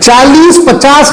40-50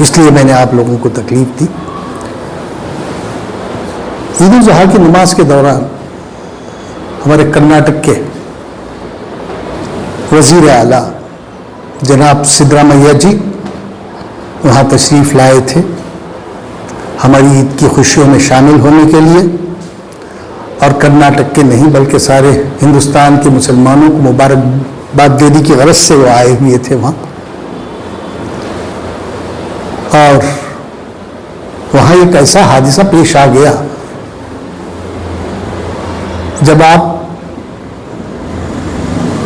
اس لیے میں نے آپ لوگوں کو تکلیف دی. عید الاضحیٰ کی نماز کے دوران ہمارے کرناٹک کے وزیر اعلیٰ جناب سدرامیا جی وہاں تشریف لائے تھے ہماری عید کی خوشیوں میں شامل ہونے کے لیے، اور کرناٹک کے نہیں بلکہ سارے ہندوستان کے مسلمانوں کو مبارکباد دینے کی غرض سے وہ آئے ہوئے تھے وہاں. اور وہاں ایک ایسا حادثہ پیش آ گیا، جب آپ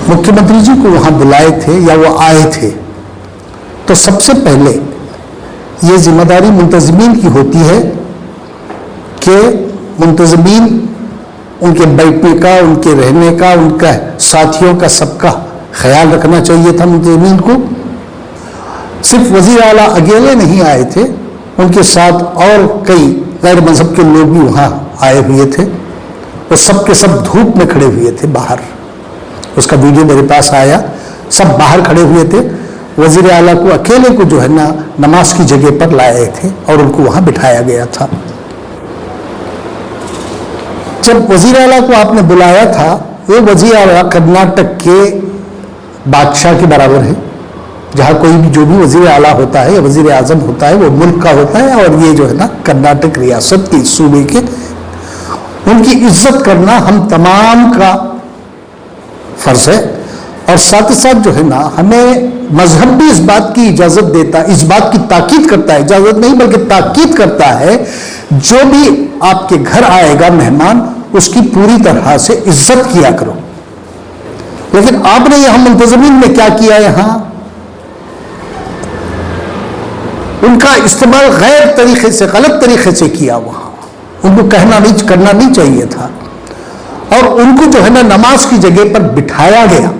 مکھیہ منتری جی کو وہاں بلائے تھے یا وہ آئے تھے تو سب سے پہلے یہ ذمہ داری منتظمین کی ہوتی ہے کہ منتظمین ان کے بیٹھنے کا، ان کے رہنے کا، ان کا ساتھیوں کا سب کا خیال رکھنا چاہیے تھا. منتظمین کو صرف وزیر اعلیٰ اکیلے نہیں آئے تھے، ان کے ساتھ اور کئی غیر مذہب کے لوگ بھی وہاں آئے ہوئے تھے. وہ سب کے سب دھوپ میں کھڑے ہوئے تھے باہر، اس کا ویڈیو میرے پاس آیا، سب باہر کھڑے ہوئے تھے. وزیر اعلیٰ کو اکیلے کو جو ہے نا نماز کی جگہ پر لائے تھے اور ان کو وہاں بٹھایا گیا تھا. جب وزیر اعلیٰ کو آپ نے بلایا تھا، وہ وزیر اعلیٰ کرناٹک کے بادشاہ کے برابر ہے. جہاں کوئی بھی جو بھی وزیر اعلیٰ ہوتا ہے یا وزیر اعظم ہوتا ہے وہ ملک کا ہوتا ہے، اور یہ جو ہے نا کرناٹک ریاست کے صوبے کے، ان کی عزت کرنا ہم تمام کا فرض ہے. اور ساتھ ہی ساتھ جو ہے نا ہمیں مذہب بھی اس بات کی اجازت دیتا ہے، اس بات کی تاکید کرتا ہے، اجازت نہیں بلکہ تاکید کرتا ہے، جو بھی آپ کے گھر آئے گا مہمان اس کی پوری طرح سے عزت کیا کرو. لیکن آپ نے یہاں منتظمین میں کیا کیا؟ یہاں ان کا استعمال غیر طریقے سے، غلط طریقے سے کیا. وہاں ان کو کرنا نہیں چاہیے تھا، اور ان کو جو ہے نا نماز کی جگہ پر بٹھایا گیا.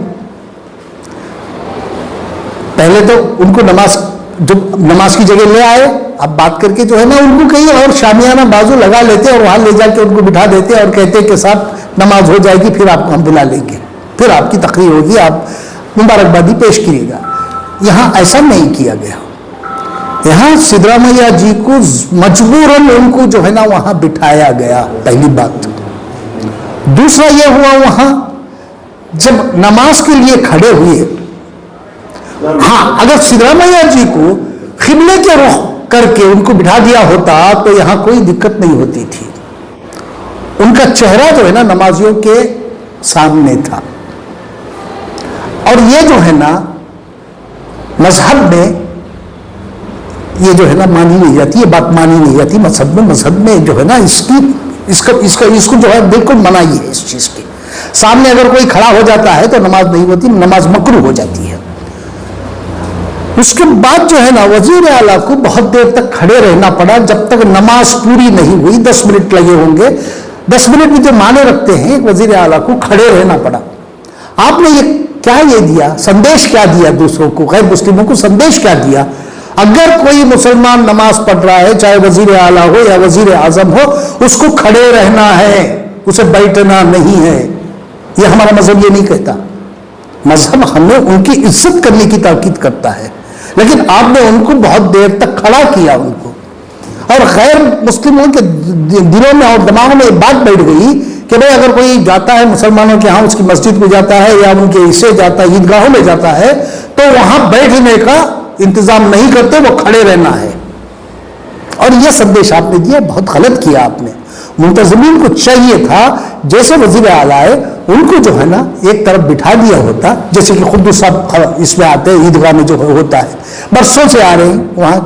پہلے تو ان کو نماز کی جگہ لے آئے، اب بات کر کے جو ہے نا ان کو کہیں اور شامیانہ بازو لگا لیتے اور وہاں لے جا کے ان کو بٹھا دیتے اور کہتے کہ صاحب نماز ہو جائے گی پھر آپ کو ہم بلا لیں گے، پھر آپ کی تقریر ہوگی، آپ مبارکبادی پیش کیجیے گا. یہاں ایسا نہیں کیا گیا. یہاں سدرامیا جی کو مجبوراً ان کو جو ہے نا وہاں بٹھایا گیا، پہلی بات. دوسرا یہ ہوا وہاں جب نماز کے لیے کھڑے ہوئے، ہاں اگر سدرامیا جی کو قبلے کے رخ کر کے ان کو بٹھا دیا ہوتا تو یہاں کوئی دقت نہیں ہوتی تھی. ان کا چہرہ جو ہے نا نمازیوں کے سامنے تھا. اور یہ جو ہے نا مذہب میں یہ جو ہے نا مانی نہیں جاتی، یہ بات مانی نہیں جاتی مذہب میں جو ہے نا اس کو جو ہے بالکل منائی ہے. اس چیز کی سامنے اگر کوئی کھڑا ہو جاتا ہے تو نماز نہیں ہوتی، نماز مکروہ ہو جاتی ہے. اس کے بعد جو ہے نا وزیر اعلیٰ کو بہت دیر تک کھڑے رہنا پڑا، جب تک نماز پوری نہیں ہوئی. 10 منٹ لگے ہوں گے. 10 منٹ بھی جو معنی رکھتے ہیں وزیر اعلیٰ کو کھڑے رہنا پڑا. آپ نے یہ دیا سندیش کیا دیا دوسروں کو، غیر مسلموں کو سندیش کیا دیا؟ اگر کوئی مسلمان نماز پڑھ رہا ہے، چاہے وزیر اعلیٰ ہو یا وزیر اعظم ہو، اس کو کھڑے رہنا ہے، اسے بیٹھنا نہیں ہے. یہ ہمارا مذہب یہ نہیں کہتا. مذہب ہمیں ان کی عزت کرنے کی تاکید کرتا ہے، لیکن آپ نے ان کو بہت دیر تک کھڑا کیا ان کو. اور غیر مسلموں کے دلوں میں اور دماغوں میں یہ بات بیٹھ گئی کہ بھائی اگر کوئی جاتا ہے مسلمانوں کے ہاں، اس کی مسجد میں جاتا ہے یا ان کے حصے جاتا ہے، عیدگاہوں میں جاتا ہے، تو وہاں بیٹھنے کا انتظام نہیں کرتے، وہ کھڑے رہنا ہے. اور یہ سندیش آپ نے دیا، بہت غلط کیا آپ نے. منتظمین کو چاہیے تھا جیسے وزیر اعلیٰ آئے ان کو جو ہے نا ایک طرف بٹھا دیا ہوتا، جیسے کہ قدوس صاحب اس میں آتے ہیں عیدگاہ میں جو ہوتا ہے، برسوں سے آ رہے ہیں وہاں.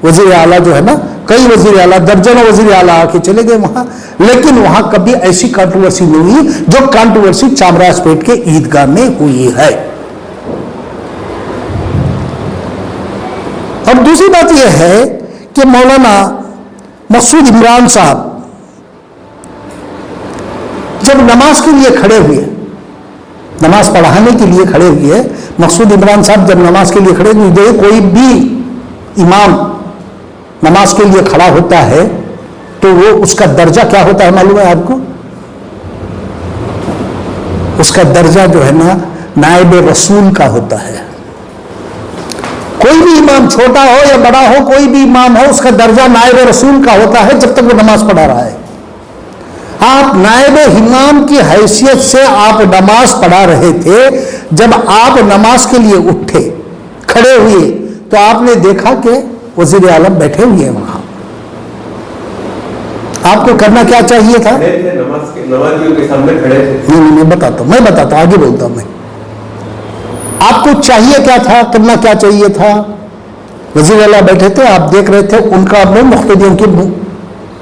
وزیر اعلیٰ جو ہے نا کئی وزیر اعلیٰ، درجنوں وزیر اعلیٰ آ کے چلے گئے وہاں، لیکن وہاں کبھی ایسی کانٹروورسی نہیں ہوئی جو کانٹروورسی چامراج پیٹ کے عیدگاہ میں ہوئی ہے. اور دوسری بات یہ ہے کہ مولانا مسعود عمران صاحب جب نماز کے لیے کھڑے ہوئے، نماز پڑھانے کے لیے کھڑے ہوئے، مسعود عمران صاحب جب نماز کے لیے کھڑے ہوئے، کوئی بھی امام نماز کے لیے کھڑا ہوتا ہے تو وہ اس کا درجہ کیا ہوتا ہے معلوم ہے آپ کو؟ اس کا درجہ جو ہے نا نائب رسول کا ہوتا ہے. کوئی بھی امام چھوٹا ہو یا بڑا ہو، کوئی بھی امام ہو، اس کا درجہ نائب رسول کا ہوتا ہے جب تک وہ نماز پڑھا رہا ہے. آپ نائب امام کی حیثیت سے آپ نماز پڑھا رہے تھے. جب آپ نماز کے لیے اٹھے، کھڑے ہوئے، تو آپ نے دیکھا کہ وزیر اعظم بیٹھے ہوئے ہیں وہاں. آپ کو کرنا کیا چاہیے تھا؟ نمازیوں کے سامنے کھڑے تھے. نہیں، میں بتاتا ہوں، آگے بولتا ہوں. میں آپ کو چاہیے کیا تھا، کرنا کیا چاہیے تھا؟ وزیر اعلیٰ بیٹھے تھے، آپ دیکھ رہے تھے، ان کا منہ مقتدیوں کے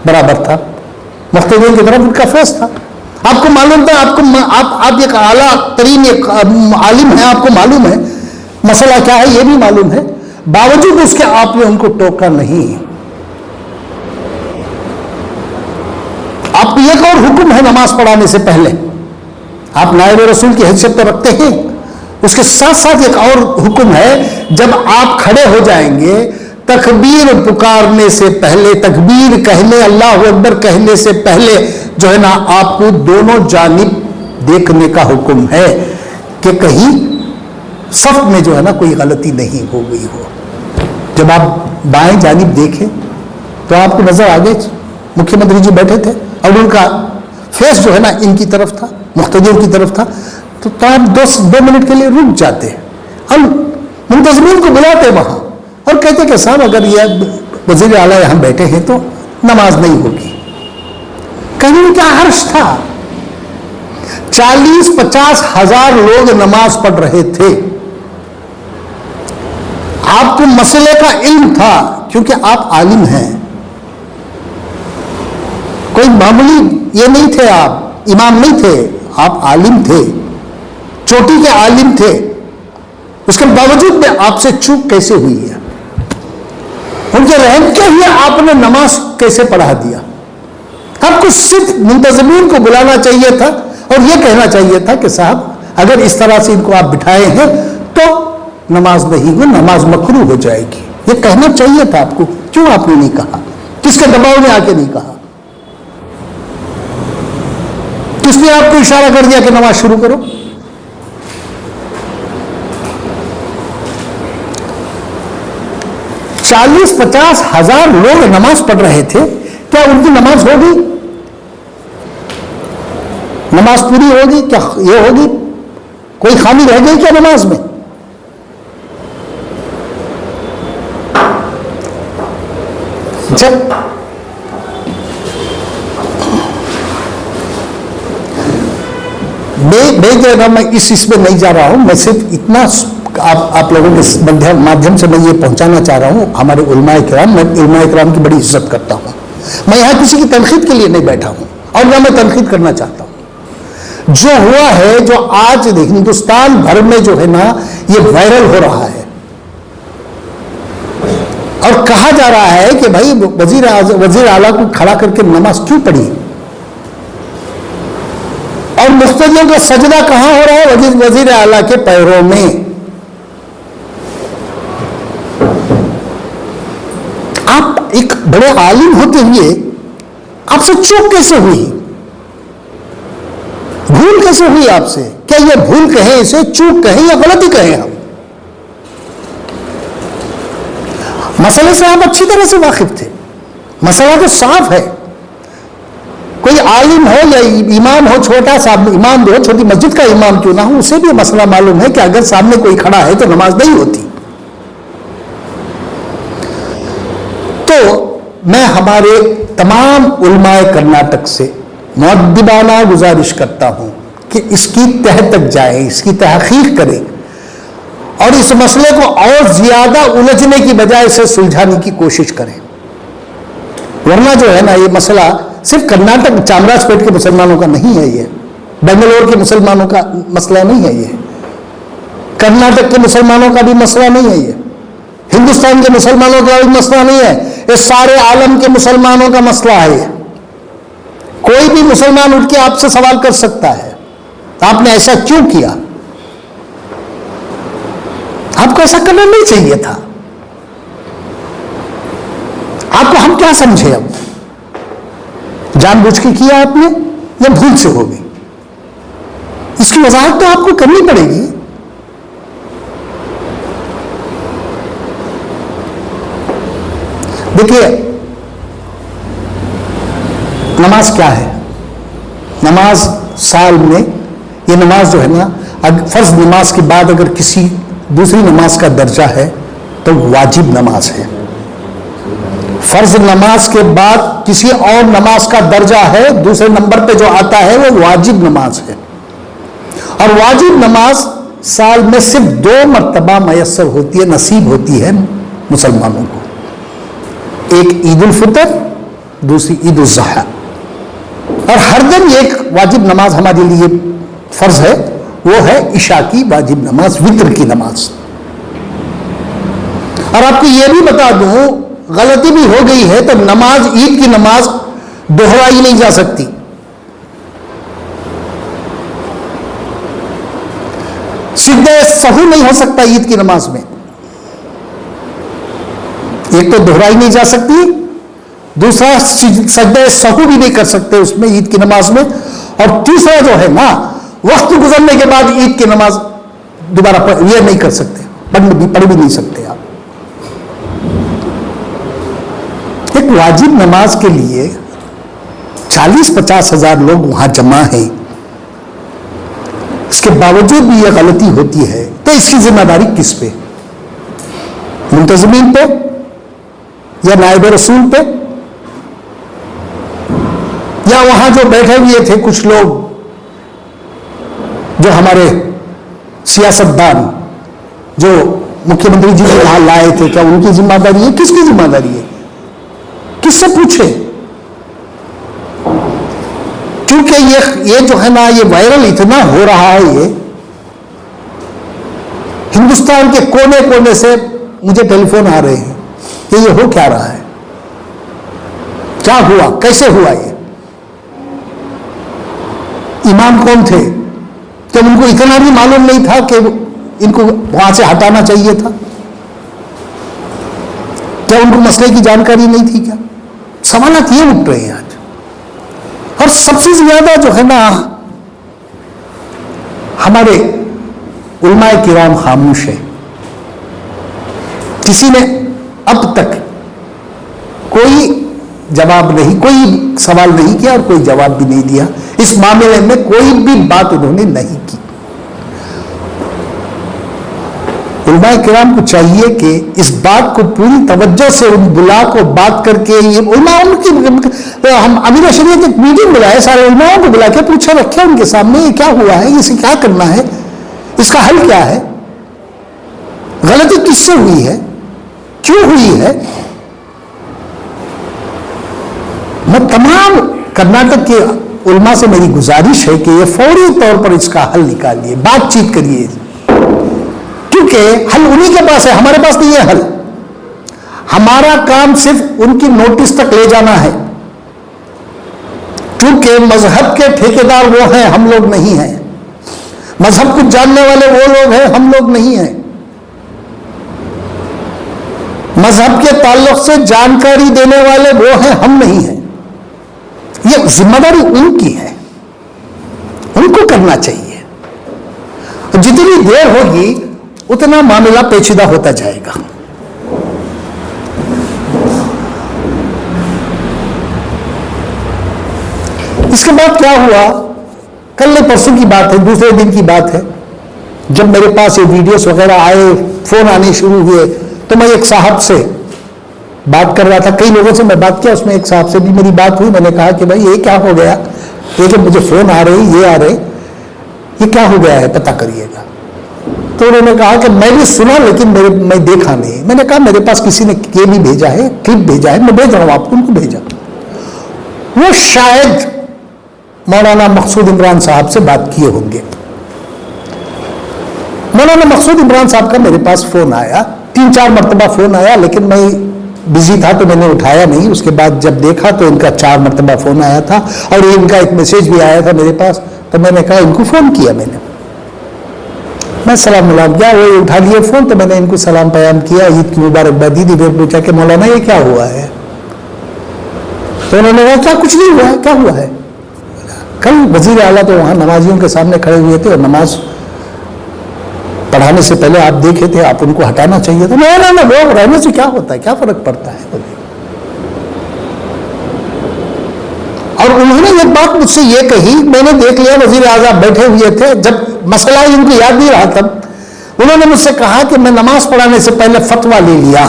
برابر تھا، مقتدیوں کی طرف ان کا فیس تھا. آپ کو معلوم تھا، آپ ایک اعلیٰ ترین ایک عالم ہیں، آپ کو معلوم ہے مسئلہ کیا ہے، یہ بھی معلوم ہے. باوجود اس کے آپ نے ان کو ٹوکا نہیں. آپ کو ایک اور حکم ہے نماز پڑھانے سے پہلے، آپ نائب رسول کی حیثیت تو رکھتے ہیں، اس کے ساتھ ساتھ ایک اور حکم ہے، جب آپ کھڑے ہو جائیں گے تکبیر پکارنے سے پہلے، تکبیر کہنے، اللہ اکبر کہنے سے پہلے جو ہے نا، آپ کو دونوں جانب دیکھنے کا حکم ہے کہ کہیں صف میں جو ہے نا کوئی غلطی نہیں ہو گئی ہو. جب آپ بائیں جانب دیکھیں تو آپ کو نظر آ گئے مکھیہ منتری جی بیٹھے تھے اور ان کا فیس جو ہے نا ان کی طرف تھا، مقتدیوں کی طرف تھا. تو آپ 2 منٹ کے لیے رک جاتے، ہم منتظمین کو بلاتے وہاں اور کہتے کہ صاحب اگر یہ وزیر اعلیٰ یہاں بیٹھے ہیں تو نماز نہیں ہوگی. کہیں کیا حرج تھا؟ 40-50 ہزار لوگ نماز پڑھ رہے تھے. آپ کو مسئلے کا علم تھا کیونکہ آپ عالم ہیں، کوئی معمولی یہ نہیں تھے، آپ امام نہیں تھے، آپ عالم تھے، چوٹی کے عالم تھے. اس کے باوجود میں آپ سے چوک کیسے ہوئی ہے؟ ان کے رحم کے لیے آپ نے نماز کیسے پڑھا دیا؟ آپ کو صرف منتظمین کو بلانا چاہیے تھا اور یہ کہنا چاہیے تھا کہ صاحب اگر اس طرح سے ان کو آپ بٹھائے ہیں تو نماز نہیں ہو، نماز مکروہ ہو جائے گی. یہ کہنا چاہیے تھا آپ کو. کیوں آپ نے نہیں کہا؟ کس کے دباؤ میں آ کے نہیں کہا؟ کس نے آپ کو اشارہ کر دیا کہ نماز شروع کرو؟ 40-50 ہزار لوگ نماز پڑھ رہے تھے. کیا ان کی نماز ہوگی؟ نماز پوری ہوگی؟ کیا یہ ہوگی؟ کوئی خامی رہ گئی کیا نماز میں؟ میں اس میں نہیں جا رہا ہوں. میں صرف اتنا آپ لوگوں کے مادھیم سے میں یہ پہنچانا چاہ رہا ہوں. ہمارے علماء کرام، میں علماء کرام کی بڑی عزت کرتا ہوں. میں یہاں کسی کی تنقید کے لیے نہیں بیٹھا ہوں اور نہ میں تنقید کرنا چاہتا ہوں. جو ہوا ہے، جو آج ہندوستان بھر میں جو ہے نا یہ وائرل ہو رہا ہے اور کہا جا رہا ہے کہ بھائی وزیر اعلیٰ کو کھڑا کر کے نماز کیوں پڑھی، اور مقتدیوں کا سجدہ کہاں ہو رہا ہے؟ وزیر اعلیٰ کے پیروں میں. آپ ایک بڑے عالم ہوتے ہوئے آپ سے چوک کیسے ہوئی؟ بھول کیسے ہوئی آپ سے؟ کیا یہ بھول کہیں، اسے چوک کہیں یا غلطی کہیں؟ ہم مسئلے سے آپ اچھی طرح سے واقف تھے، مسئلہ تو صاف ہے. کوئی عالم ہو یا امام ہو، چھوٹا سا امام بھی ہو، چھوٹی مسجد کا امام کیوں نہ ہو، اسے بھی مسئلہ معلوم ہے کہ اگر سامنے کوئی کھڑا ہے تو نماز نہیں ہوتی. تو میں ہمارے تمام علماء کرناٹک سے مؤدبانہ گزارش کرتا ہوں کہ اس کی تہ تک جائیں، اس کی تحقیق کریں اور اس مسئلے کو اور زیادہ الجھنے کی بجائے اسے سلجھانے کی کوشش کریں. ورنہ جو ہے نا یہ مسئلہ صرف کرناٹک چامراج پیٹ کے مسلمانوں کا نہیں ہے، یہ بنگلور کے مسلمانوں کا مسئلہ نہیں ہے، یہ کرناٹک کے مسلمانوں کا بھی مسئلہ نہیں ہے، یہ ہندوستان کے مسلمانوں کا بھی مسئلہ نہیں ہے، یہ سارے عالم کے مسلمانوں کا مسئلہ ہے. کوئی بھی مسلمان اٹھ کے آپ سے سوال کر سکتا ہے آپ نے ایسا کیوں کیا؟ آپ کو ایسا کرنا نہیں چاہیے تھا. آپ کو ہم کیا سمجھے؟ اب جان بوجھ کے کیا آپ نے یا بھول سے ہو گئی؟ اس کی وضاحت تو آپ کو کرنی پڑے گی. دیکھیے نماز کیا ہے؟ نماز سال میں یہ نماز جو ہے نا، فرض نماز کے بعد اگر کسی دوسری نماز کا درجہ ہے تو واجب نماز ہے. فرض نماز کے بعد کسی اور نماز کا درجہ ہے، دوسرے نمبر پہ جو آتا ہے وہ واجب نماز ہے. اور واجب نماز سال میں صرف 2 مرتبہ میسر ہوتی ہے، نصیب ہوتی ہے مسلمانوں کو. ایک عید الفطر، دوسری عید الاضحیٰ. اور ہر دن ایک واجب نماز ہمارے لیے فرض ہے، وہ ہے عشاء کی واجب نماز، وتر کی نماز. اور آپ کو یہ بھی بتا دوں، غلطی بھی ہو گئی ہے تو نماز، عید کی نماز دہرائی نہیں جا سکتی. سجدہ سہو نہیں ہو سکتا عید کی نماز میں. ایک تو دہرائی نہیں جا سکتی، دوسرا سجدہ سہو بھی نہیں کر سکتے اس میں عید کی نماز میں. اور تیسرا جو ہے نا، وقت گزرنے کے بعد عید کی نماز دوبارہ یہ نہیں کر سکتے، پڑھ بھی نہیں سکتے آپ. ایک واجب نماز کے لیے 40-50 ہزار لوگ وہاں جمع ہیں، اس کے باوجود بھی یہ غلطی ہوتی ہے تو اس کی ذمہ داری کس پہ؟ منتظمین پہ یا نائب رسول پہ یا وہاں جو بیٹھے ہوئے تھے کچھ لوگ جو ہمارے سیاستدان جو مکھیہ منتری جی کو وہاں لائے تھے، کیا ان کی ذمہ داری ہے؟ کس کی ذمہ داری ہے؟ کس سے پوچھے؟ کیونکہ یہ جو ہے نا، یہ وائرل اتنا ہو رہا ہے، یہ ہندوستان کے کونے کونے سے مجھے ٹیلی فون آ رہے ہیں کہ یہ ہو کیا رہا ہے، کیا ہوا، کیسے ہوا یہ، امام کون تھے، کہ ان کو اتنا بھی معلوم نہیں تھا کہ ان کو وہاں سے ہٹانا چاہیے تھا، کیا ان کو مسئلے کی جانکاری نہیں تھی؟ کیا سوالات یہ اٹھ رہے ہیں آج. اور سب سے زیادہ جو ہے نا، ہمارے علماء کرام خاموش ہے. کسی نے اب تک کوئی جواب نہیں، کوئی سوال نہیں کیا اور کوئی جواب بھی نہیں دیا. اس معاملے میں کوئی بھی بات انہوں نے نہیں کی. علماء کرام کو چاہیے کہ اس بات کو پوری توجہ سے ان بلا کو بات کر کے، یہ علماء ہم امیر شریعت ایک میٹنگ بلائے، سارے علماء کو بلا کے پوچھا رکھے ان کے سامنے یہ کیا ہوا ہے، اسے کیا کرنا ہے، اس کا حل کیا ہے، غلطی کس سے ہوئی ہے، کیوں ہوئی ہے. میں تمام کرناٹک کے علماء سے میری گزارش ہے کہ یہ فوری طور پر اس کا حل نکالیے، بات چیت کریے، کیونکہ حل انہی کے پاس ہے، ہمارے پاس نہیں ہے حل. ہمارا کام صرف ان کی نوٹس تک لے جانا ہے، کیونکہ مذہب کے ٹھیکیدار وہ ہیں، ہم لوگ نہیں ہیں. مذہب کو جاننے والے وہ لوگ ہیں، ہم لوگ نہیں ہیں. مذہب کے تعلق سے جانکاری دینے والے وہ ہیں، ہم نہیں ہیں. یہ ذمہ داری ان کی ہے، ان کو کرنا چاہیے. جتنی دیر ہوگی اتنا معاملہ پیچیدہ ہوتا جائے گا. اس کے بعد کیا ہوا، کل پرسوں کی بات ہے، دوسرے دن کی بات ہے، جب میرے پاس یہ ویڈیوز وغیرہ آئے، فون آنے شروع ہوئے، تو میں ایک صاحب سے بات کر رہا تھا. کئی لوگوں سے میں بات کیا، اس میں ایک صاحب سے بھی میری بات ہوئی. میں نے کہا کہ بھائی یہ کیا ہو گیا، یہ کہ مجھے فون آ رہے، یہ آ رہے، یہ کیا ہو گیا ہے، پتہ کریے گا. تو انہوں نے کہا کہ میں بھی سنا لیکن میں دیکھا نہیں. میں نے کہا میرے پاس کسی نے یہ بھی بھیجا ہے، کلپ بھیجا ہے، میں بھیج رہا ہوں آپ کو. ان کو بھیجا، وہ شاید مولانا مقصود عمران صاحب سے بات کیے ہوں گے. مولانا مقصود عمران صاحب کا میرے پاس فون آیا، 3-4 مرتبہ فون آیا، لیکن میں بزی تھا تو میں نے اٹھایا نہیں. اس کے بعد جب دیکھا تو ان کا 4 مرتبہ فون آیا تھا اور ان کا ایک میسج بھی آیا تھا میرے پاس. تو میں نے کہا ان کو فون کیا، میں سلام علیکم کیا، وہ اٹھا لیے فون. تو میں نے ان کو سلام پیام کیا، عید کی مبارکباد دی. پھر پوچھا کہ مولانا یہ کیا ہوا ہے؟ تو انہوں نے کہا کیا کچھ نہیں ہوا ہے. کیا ہوا ہے؟ کل وزیر اعلیٰ تو وہاں نمازیوں کے سامنے کھڑے ہوئے تھے اور نماز پڑھانے سے پہلے آپ دیکھے تھے، آپ ان کو ہٹانا چاہیے تھا. نہ وہ رہنے سے کیا ہوتا ہے، کیا فرق پڑتا ہے. اور انہوں نے یہ بات مجھ سے یہ کہی, میں نے دیکھ لیا وزیر اعظم بیٹھے ہوئے تھے, جب مسئلہ ان کو یاد نہیں رہا تب انہوں نے مجھ سے کہا کہ میں نماز پڑھانے سے پہلے فتویٰ لے لیا.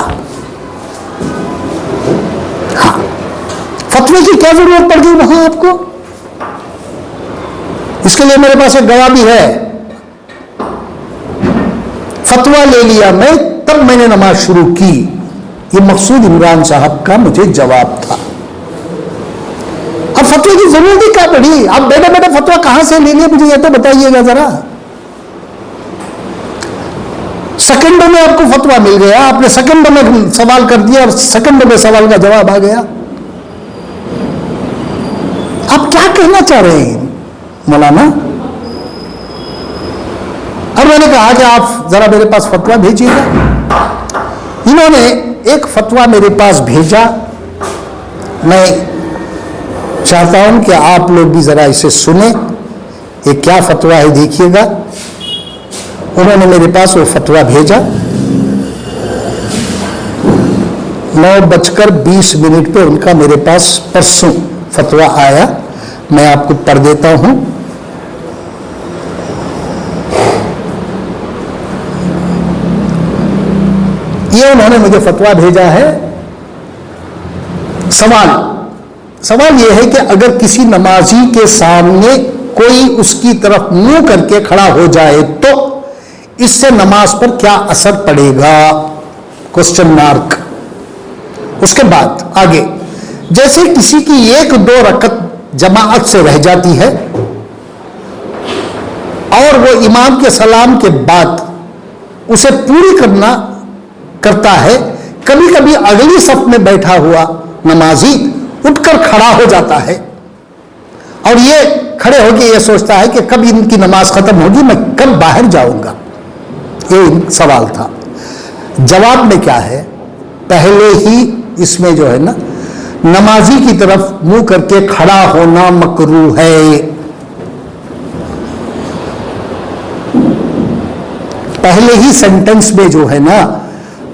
ہاں, فتوے کی کیا ضرورت پڑ گئی وہاں آپ کو؟ اس کے لیے میرے پاس ایک گواہ بھی ہے. فتویٰ لے لیا میں, تب میں نے نماز شروع کی. یہ مقصود عمران صاحب کا مجھے جواب تھا. اب فتوے کی ضرورت ہی کیا پڑی؟ آپ بیٹھے بیٹھے فتویٰ کہاں سے لے لیے مجھے یہ تو بتائیے گا ذرا. سیکنڈوں میں آپ کو فتویٰ مل گیا, آپ نے سیکنڈوں میں سوال کر دیا اور سیکنڈوں میں سوال کا جواب آ گیا. آپ کیا کہنا چاہ رہے ہیں مولانا؟ اور میں نے کہا کہ آپ ذرا میرے پاس فتویٰ بھیجیے گا. انہوں نے ایک فتویٰ میرے پاس بھیجا. میں چاہتا ہوں کہ آپ لوگ بھی ذرا اسے سنیں. یہ کیا فتویٰ ہے دیکھیے گا. انہوں نے میرے پاس وہ فتویٰ بھیجا. 9:20 پہ ان کا میرے پاس پرسوں فتویٰ آیا. میں آپ کو پڑھ دیتا ہوں. یہ انہوں نے مجھے فتویٰ بھیجا ہے. سوال یہ ہے کہ اگر کسی نمازی کے سامنے کوئی اس کی طرف منہ کر کے کھڑا ہو جائے تو اس سے نماز پر کیا اثر پڑے گا؟ Question mark. اس کے بعد آگے, جیسے کسی کی 1-2 رکعت جماعت سے رہ جاتی ہے اور وہ امام کے سلام کے بعد اسے پوری کرتا ہے, کبھی کبھی اگلی صف میں بیٹھا ہوا نمازی اٹھ کر کھڑا ہو جاتا ہے اور یہ کھڑے ہو کے یہ سوچتا ہے کہ کب ان کی نماز ختم ہوگی, میں کب باہر جاؤں گا. یہ سوال تھا. جواب میں کیا ہے, پہلے ہی اس میں جو ہے نا نمازی کی طرف منہ کر کے کھڑا ہونا مکروہ ہے. پہلے ہی سینٹنس میں جو ہے نا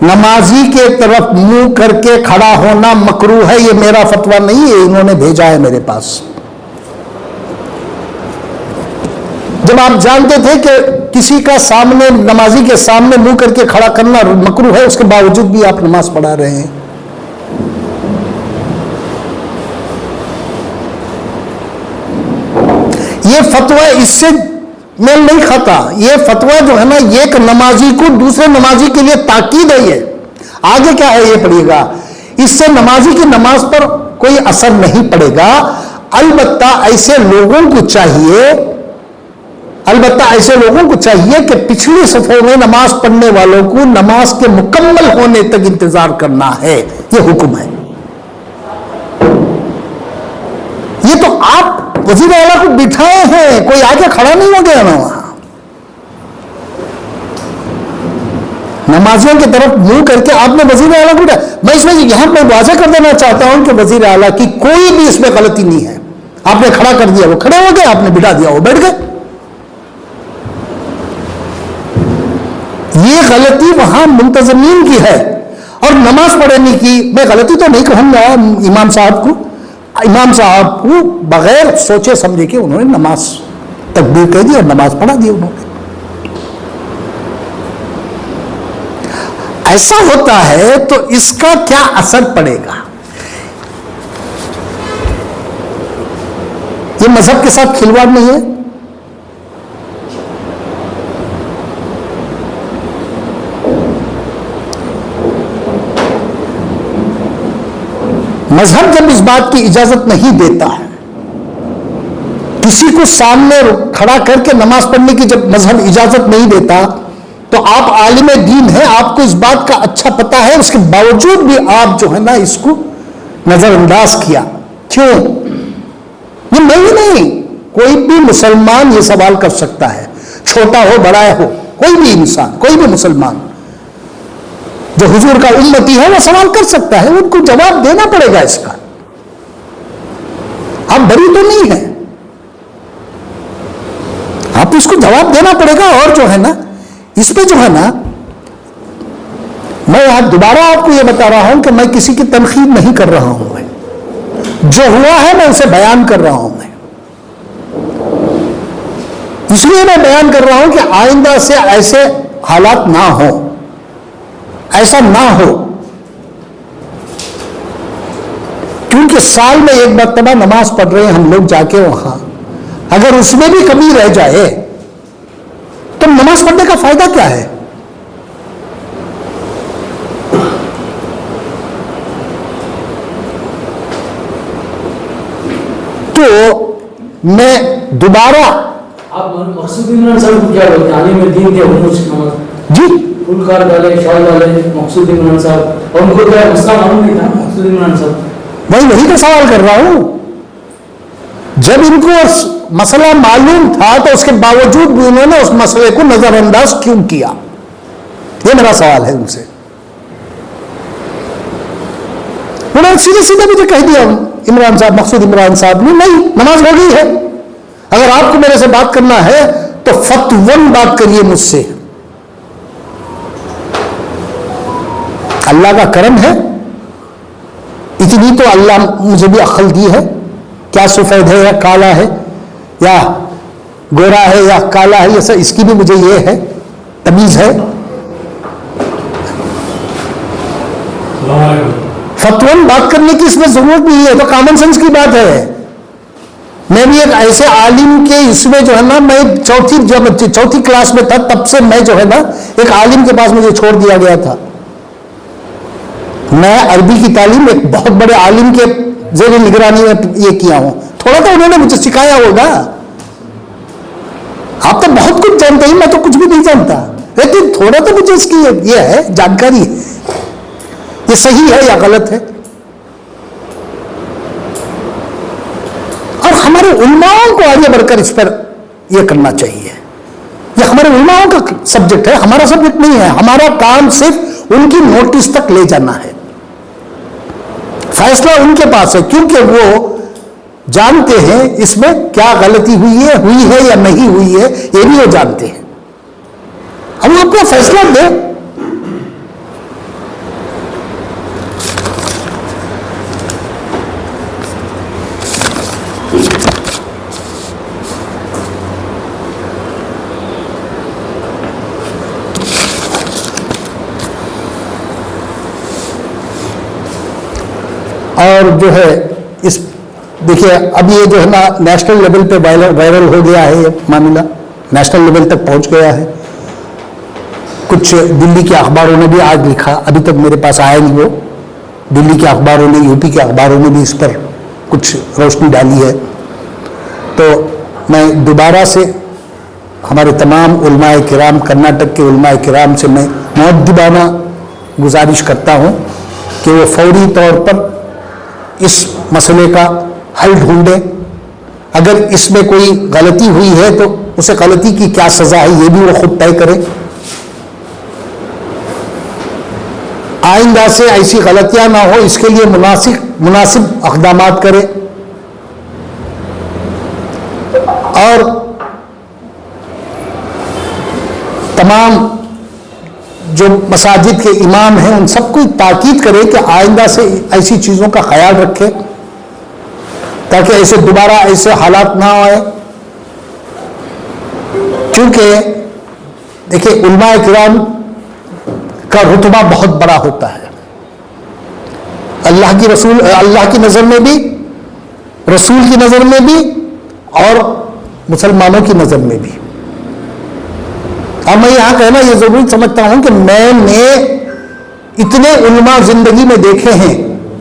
نمازی کے طرف منہ کر کے کھڑا ہونا مکروہ ہے. یہ میرا فتویٰ نہیں ہے, انہوں نے بھیجا ہے میرے پاس. جب آپ جانتے تھے کہ کسی کا سامنے, نمازی کے سامنے منہ کر کے کھڑا کرنا مکروہ ہے, اس کے باوجود بھی آپ نماز پڑھا رہے ہیں. یہ فتویٰ اس سے میل نہیں کھاتا. یہ فتویٰ جو ہے نا یہ ایک نمازی کو دوسرے نمازی کے لیے تاکید ہے. یہ آگے کیا ہے یہ پڑھیے گا. اس سے نمازی کی نماز پر کوئی اثر نہیں پڑے گا. البتہ ایسے لوگوں کو چاہیے کہ پچھلی صفوں میں نماز پڑھنے والوں کو نماز کے مکمل ہونے تک انتظار کرنا ہے. یہ حکم ہے. یہ تو آپ وزیر اعلیٰ کو بٹھائے ہیں, کوئی آگے کھڑا نہیں ہو گیا نا وہاں. نمازیوں کی طرف منہ کر کے آپ نے وزیر اعلیٰ کو بٹھایا. میں اس میں یہاں پہ واضح کر دینا چاہتا ہوں کہ وزیر اعلیٰ کی کوئی بھی اس میں غلطی نہیں ہے. آپ نے کھڑا کر دیا, وہ کھڑے ہو گئے, آپ نے بٹھا دیا, وہ بیٹھ گئے. یہ غلطی وہاں منتظمین کی ہے اور نماز پڑھنے کی میں غلطی تو نہیں کہوں گا. امام صاحب کو بغیر سوچے سمجھے کہ انہوں نے نماز تکبیر کہہ دی اور نماز پڑھا دی انہوں نے. ایسا ہوتا ہے تو اس کا کیا اثر پڑے گا؟ یہ مذہب کے ساتھ کھلواڑ نہیں ہے. مذہب جب اس بات کی اجازت نہیں دیتا ہے, کسی کو سامنے کھڑا کر کے نماز پڑھنے کی جب مذہب اجازت نہیں دیتا تو آپ عالم دین ہیں, آپ کو اس بات کا اچھا پتہ ہے, اس کے باوجود بھی آپ جو ہے نا اس کو نظر انداز کیا. کیوں؟ یہ میں ہی نہیں, کوئی بھی مسلمان یہ سوال کر سکتا ہے, چھوٹا ہو بڑا ہو, کوئی بھی انسان, کوئی بھی مسلمان جو حضور کا امتی ہے وہ سوال کر سکتا ہے. ان کو جواب دینا پڑے گا اس کا. آپ بری تو نہیں ہیں, آپ اس کو جواب دینا پڑے گا. اور جو ہے نا اس پہ جو ہے نا میں دوبارہ آپ کو یہ بتا رہا ہوں کہ میں کسی کی تنقید نہیں کر رہا ہوں. جو ہوا ہے میں اسے بیان کر رہا ہوں. میں اس لیے میں بیان کر رہا ہوں کہ آئندہ سے ایسے حالات نہ ہو, ایسا نہ ہو. کیونکہ سال میں ایک مرتبہ نماز پڑھ رہے ہیں ہم لوگ جا کے وہاں, اگر اس میں بھی کمی رہ جائے تو نماز پڑھنے کا فائدہ کیا ہے؟ تو میں دوبارہ آپ مقصود عمران صاحب کو کیا بولتے ہیں؟ عالم دین کے حکومت جی پھول کار ڈالے, شال ڈالے مقصود عمران صاحب, اور ان کو کیا مسئلہ معلوم نہیں تھا مقصود عمران صاحب؟ میں وہی کا سوال کر رہا ہوں. جب ان کو مسئلہ معلوم تھا تو اس کے باوجود بھی انہوں نے اس مسئلے کو نظر انداز کیوں کیا؟ یہ میرا سوال ہے ان سے. انہوں نے سیدھے سیدھے مجھے کہہ دیا عمران صاحب, مقصود عمران صاحب نے, نہیں نماز ہو گئی ہے. اگر آپ کو میرے سے بات کرنا ہے تو فتون بات کریے مجھ سے. اللہ کا کرم ہے, اتنی تو اللہ مجھے بھی عقل دی ہے. کیا سفید ہے یا کالا ہے, یا گورا ہے یا کالا ہے, یہ سب اس کی بھی مجھے یہ ہے تمیز ہے. فتون بات کرنے کی اس میں ضرورت نہیں ہے, تو کامن سینس کی بات ہے. میں بھی ایک ایسے عالم کے اس میں جو ہے نا, میں چوتھی کلاس میں تھا تب سے میں جو ہے نا ایک عالم کے پاس مجھے چھوڑ دیا گیا تھا. میں عربی کی تعلیم ایک بہت بڑے عالم کے زیر نگرانی میں یہ کیا ہوں. تھوڑا تو انہوں نے مجھے سکھایا ہوگا. آپ تو بہت کچھ جانتے ہیں, میں تو کچھ بھی نہیں جانتا, لیکن تھوڑا تو مجھے اس کی یہ ہے جانکاری ہے, یہ صحیح ہے یا غلط ہے. اور ہمارے علماؤں کو آگے بڑھ کر اس پر یہ کرنا چاہیے. یہ ہمارے علماؤں کا سبجیکٹ ہے, ہمارا سبجیکٹ نہیں ہے. ہمارا کام صرف ان کی نوٹس تک لے جانا ہے. فیصلہ ان کے پاس ہے, کیونکہ وہ جانتے ہیں اس میں کیا غلطی ہوئی ہے یا نہیں ہوئی ہے, یہ بھی وہ جانتے ہیں. ہم آپ کو فیصلہ دیں. اور جو ہے اس دیکھیے اب یہ جو ہے نا نیشنل لیول پہ وائرل ہو گیا ہے, یہ معاملہ نیشنل لیول تک پہنچ گیا ہے. کچھ دلی کے اخباروں نے بھی آج لکھا, ابھی تک میرے پاس آیا نہیں وہ. دلی کے اخباروں نے, یو پی کے اخباروں نے بھی اس پر کچھ روشنی ڈالی ہے. تو میں دوبارہ سے ہمارے تمام علماء کرام, کرناٹک کے علماء کرام سے میں مؤدبانہ گزارش کرتا ہوں کہ وہ فوری طور پر اس مسئلے کا حل ڈھونڈیں. اگر اس میں کوئی غلطی ہوئی ہے تو اسے غلطی کی کیا سزا ہے یہ بھی وہ خود طے کریں. آئندہ سے ایسی غلطیاں نہ ہو, اس کے لیے مناسب اقدامات کریں. اور تمام جو مساجد کے امام ہیں ان سب کو تاکید کرے کہ آئندہ سے ایسی چیزوں کا خیال رکھے, تاکہ ایسے دوبارہ ایسے حالات نہ آئے. کیونکہ دیکھیں علماء کرام کا رتبہ بہت بڑا ہوتا ہے. اللہ کی نظر میں بھی, رسول کی نظر میں بھی, اور مسلمانوں کی نظر میں بھی. اب میں یہاں کہنا یہ ضرور سمجھتا ہوں کہ میں نے اتنے علماء زندگی میں دیکھے ہیں,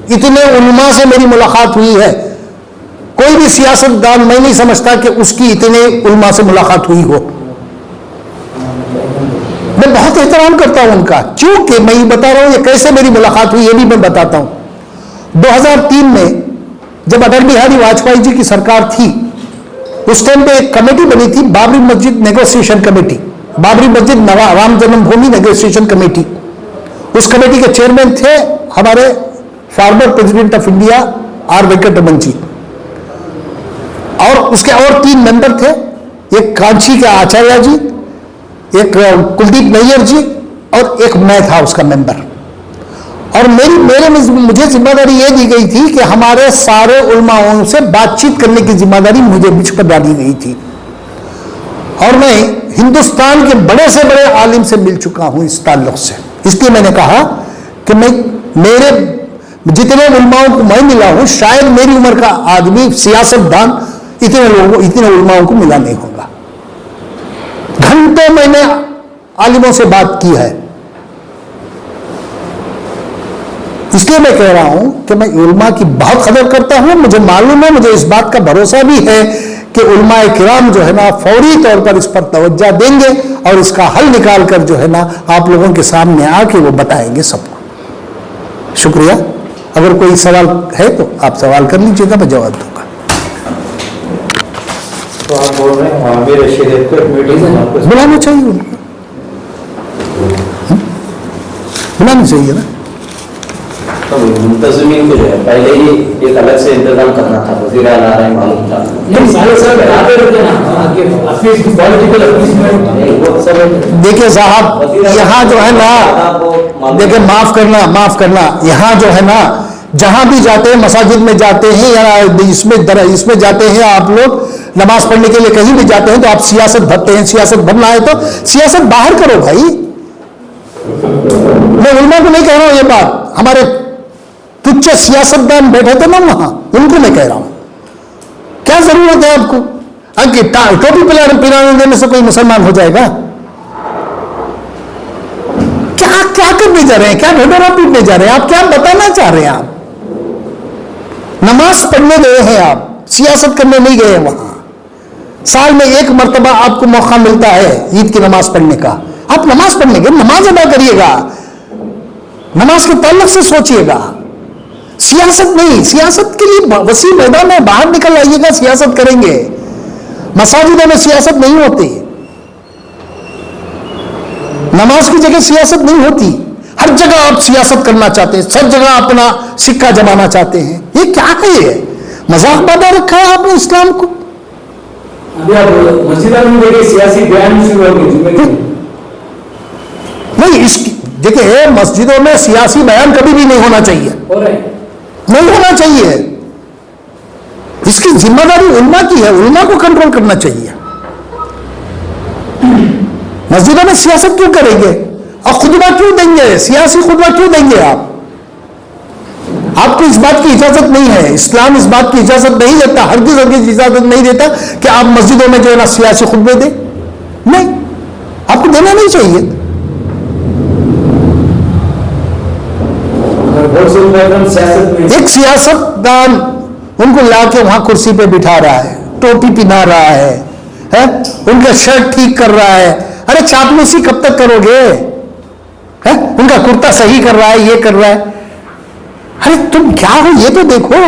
اتنے علماء سے میری ملاقات ہوئی ہے, کوئی بھی سیاستدان میں نہیں سمجھتا کہ اس کی اتنے علماء سے ملاقات ہوئی ہو. میں بہت احترام کرتا ہوں ان کا, کیونکہ میں یہ بتا رہا ہوں یہ کیسے میری ملاقات ہوئی, یہ بھی میں بتاتا ہوں. 2003 میں جب اٹل بہاری واجپئی جی کی سرکار تھی, اس ٹائم پہ ایک کمیٹی بنی تھی, بابری مسجد negotiation committee, Babri Masjid Ram Janm Bhoomi negotiation committee. اس کمیٹی کے چیئرمین تھے ہمارے former president of India R Venkataraman ji, اور اس کے اور 3 ممبر تھے, ایک کانچی کے آچاریہ جی, ایک کلدیپ نیر جی, اور ایک میں تھا اس کا ممبر. اور مجھے ذمہ داری یہ دی گئی تھی کہ ہمارے سارے علماؤں سے بات چیت کرنے کی ذمہ داری مجھ پر ڈالی گئی تھی، اور میں ہندوستان کے بڑے سے بڑے عالم سے مل چکا ہوں اس تعلق سے. اس لیے میں نے کہا کہ میرے جتنے علماؤں کو میں ملا ہوں شاید میری عمر کا آدمی سیاست دان اتنے علماؤں کو ملا نہیں ہوگا. گھنٹوں میں نے عالموں سے بات کی ہے. اس لیے میں کہہ رہا ہوں کہ میں علماء کی بہت قدر کرتا ہوں. مجھے معلوم ہے، مجھے اس بات کا بھروسہ بھی ہے کہ علماء کرام جو ہے نا فوری طور پر اس پر توجہ دیں گے اور اس کا حل نکال کر جو ہے نا آپ لوگوں کے سامنے آ کے وہ بتائیں گے سب کو. شکریہ. اگر کوئی سوال ہے تو آپ سوال کر لیجیے گا، میں جواب دوں گا. تو آپ بول رہے ہیں عامر رشید کو میٹنگ بلانا چاہیے ان کو، بلانا چاہیے نا. منتظمین کو جو ہے پہلے ہی ایک الگ سے انتظام کرنا تھا، وزیر اعلیٰ آ رہے ہیں معلوم تھا. دیکھیے صاحب یہاں جو ہے نا، دیکھیں معاف کرنا یہاں جو ہے نا جہاں بھی جاتے ہیں، مساجد میں جاتے ہیں یا اس میں جاتے ہیں، آپ لوگ نماز پڑھنے کے لیے کہیں بھی جاتے ہیں تو آپ سیاست بھرتے ہیں. سیاست بھرنا ہے تو سیاست باہر کرو بھائی. میں علماء کو نہیں کہہ رہا ہوں یہ بات، ہمارے تچھ سیاست دان بیٹھے تھے نا وہاں، ان کو میں کہہ رہا ہوں کیا ضرورت ہے آپ کو ٹوپی پلانے دینے سے کوئی مسلمان ہو جائے گا؟ کیا کرنے جا رہے ہیں؟ کیا ڈھڈورا پیٹنے جا رہے ہیں آپ؟ کیا بتانا چاہ رہے ہیں آپ؟ نماز پڑھنے گئے ہیں آپ، سیاست کرنے نہیں گئے ہیں. وہاں سال میں ایک مرتبہ آپ کو موقع ملتا ہے عید کی نماز پڑھنے کا، آپ نماز پڑھنے گئے، نماز ادا کریے گا، نماز کے تعلق سے سوچئے گا. سیاست نہیں، سیاست کے لیے وسیع میدان میں باہر نکل آئیے گا، سیاست کریں گے. مساجدوں میں سیاست نہیں ہوتی، نماز کی جگہ سیاست نہیں ہوتی. ہر جگہ آپ سیاست کرنا چاہتے ہیں، سب جگہ اپنا سکہ جمانا چاہتے ہیں. یہ کیا ہے؟ مذاق بنا رکھا ہے آپ نے اسلام کو. ابھی آپ مسجدوں میں دیکھیں سیاسی بیان شروع ہو گئے. نہیں دیکھیں مسجدوں میں سیاسی بیان کبھی بھی نہیں ہونا چاہیے، نہیں ہونا چاہیے. اس کی ذمہ داری علماء کی ہے، علماء کو کنٹرول کرنا چاہیے. مسجدوں میں سیاست کیوں کریں گے اور خطبہ کیوں دیں گے؟ سیاسی خطبہ کیوں دیں گے آپ کو اس بات کی اجازت نہیں ہے. اسلام اس بات کی اجازت نہیں دیتا، ہرگز اجازت نہیں دیتا کہ آپ مسجدوں میں جو ہے نا سیاسی خطبے دیں. نہیں، آپ کو دینا نہیں چاہیے. ایک سیاست دان ان کو لا کے وہاں کرسی پہ بٹھا رہا ہے، ٹوپی پہنا رہا ہے، ان کا شرٹ ٹھیک کر رہا ہے. ارے چاپلوسی کب تک کرو گے؟ ان کا کرتا صحیح کر رہا ہے، یہ کر رہا ہے. ارے تم کیا ہو یہ تو دیکھو.